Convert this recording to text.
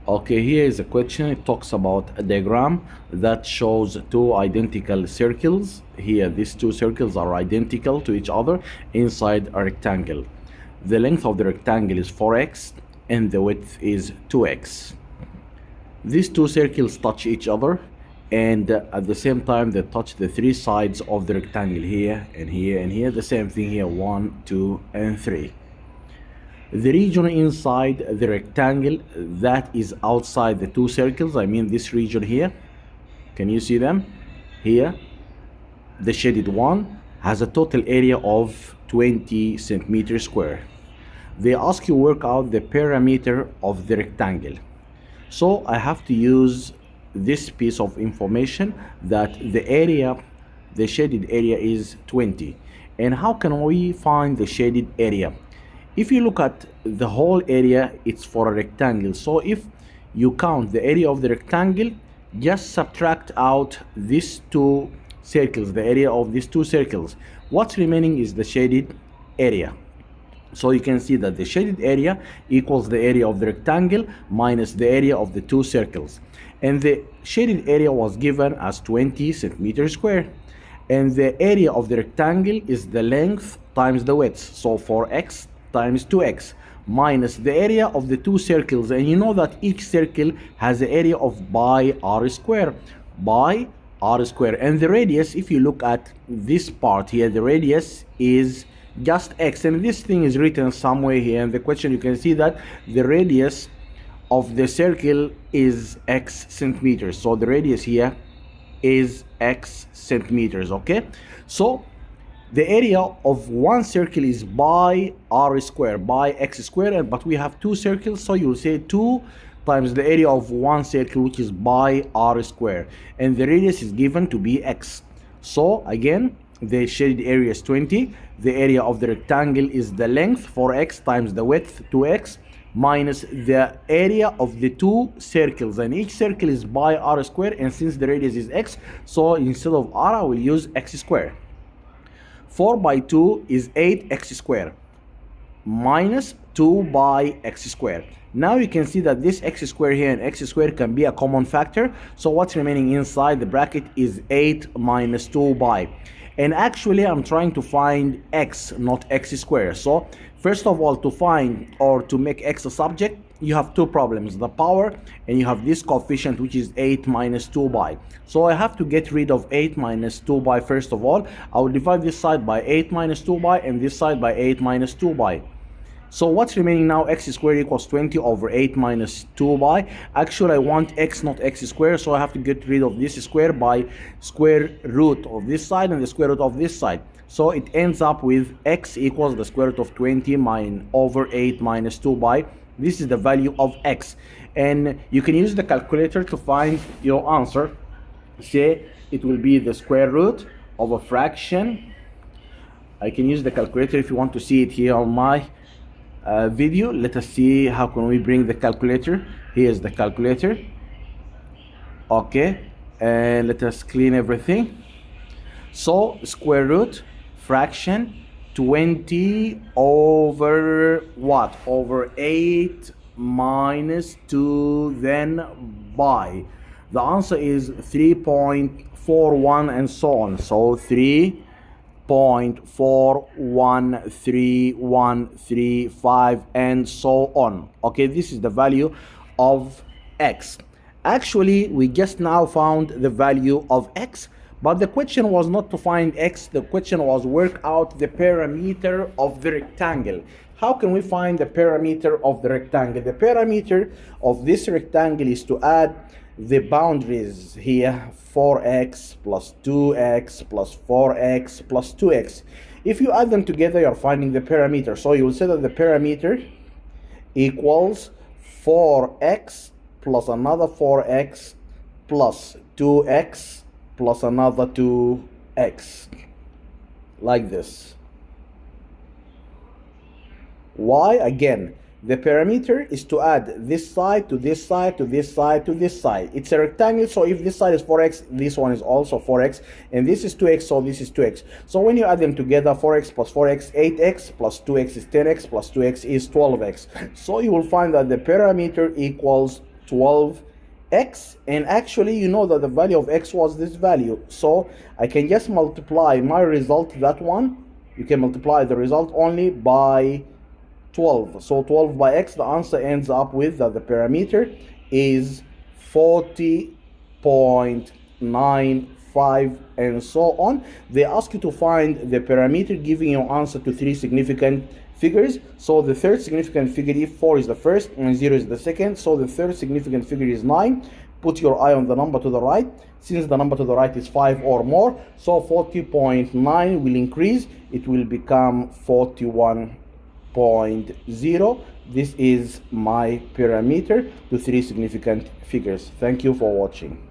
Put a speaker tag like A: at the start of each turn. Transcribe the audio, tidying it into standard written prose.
A: Okay, here is a question. It talks about a diagram that shows two identical circles. Here, these two circles are identical to each other inside a rectangle. The length of the rectangle is 4x and the width is 2x. These two circles touch each other, and at the same time they touch the three sides of the rectangle, here and here and here. The same thing here, 1, 2, and 3. The region inside the rectangle that is outside the two circles, I mean this region here, can you see them? Here, the shaded one has a total area of 20 centimeters square. They ask you work out the perimeter of the rectangle. So I have to use this piece of information that the area, the shaded area is 20. And how can we find the shaded area? If you look at the whole area, it's for a rectangle. So if you count the area of the rectangle, just subtract out these two circles, the area of these two circles. What's remaining is the shaded area. So you can see that the shaded area equals the area of the rectangle minus the area of the two circles. And the shaded area was given as 20 centimeters square. And the area of the rectangle is the length times the width. So 4x times 2x minus the area of the two circles. And you know that each circle has the area of by r square. By r square. And the radius, if you look at this part here, the radius is just x, and this thing is written somewhere here in the question. You can see that the radius of the circle is x centimeters. So the radius here is x centimeters. Okay, so the area of one circle is by r square, by x square, but we have two circles, so you'll say 2 times the area of one circle, which is by r square, and the radius is given to be x. So again, the shaded area is 20. The area of the rectangle is the length 4x times the width 2x minus the area of the two circles, and each circle is by r square, and since the radius is x, so instead of r I will use x square. 4 by 2 is 8x square minus 2 by x square. Now you can see that this x square here and x square can be a common factor, so what's remaining inside the bracket is 8 minus 2 by. And actually I'm trying to find x, not x square. So first of all, to find or to make x a subject, you have two problems, the power, and you have this coefficient, which is 8 minus 2 by. So I have to get rid of 8 minus 2 by. First of all, I will divide this side by 8 minus 2 by and this side by 8 minus 2 by. So what's remaining now? X squared equals 20 over 8 minus 2 by. Actually, I want x, not x squared, so I have to get rid of this square by square root of this side and the square root of this side. So it ends up with x equals the square root of 20 over 8 minus 2 by. This is the value of x. And you can use the calculator to find your answer. Say it will be the square root of a fraction. I can use the calculator if you want to see it here on my video. Let us see how can we bring the calculator. Here's the calculator. Okay, and let us clean everything. So square root fraction 20 over what? Over 8 minus 2 then by. The answer is 3.41 and so on. So 3.413135 and so on. Okay, this is the value of x. Actually, we just now found the value of x, but the question was not to find x. The question was work out the perimeter of the rectangle. How can we find the perimeter of the rectangle? The perimeter of this rectangle is to add the boundaries here, 4x plus 2x plus 4x plus 2x. If you add them together, you're finding the perimeter. So you will say that the perimeter equals 4x plus another 4x plus 2x plus another 2x, like this. Why? Again, the perimeter is to add this side to this side to this side to this side. It's a rectangle, so if this side is 4x, this one is also 4x, and this is 2x, so this is 2x. So when you add them together, 4x plus 4x, 8x, plus 2x is 10x, plus 2x is 12x. So you will find that the perimeter equals 12x, and actually you know that the value of x was this value, so I can just multiply my result, that one, you can multiply the result only by 12. So 12 by x, the answer ends up with that the parameter is 40.95 and so on. They ask you to find the parameter giving you answer to three significant figures. So the third significant figure, if 4 is the first and 0 is the second, so the third significant figure is 9. Put your eye on the number to the right. Since the number to the right is 5 or more, so 40.9 will increase, it will become 41.0. This is my parameter to three significant figures. Thank you for watching.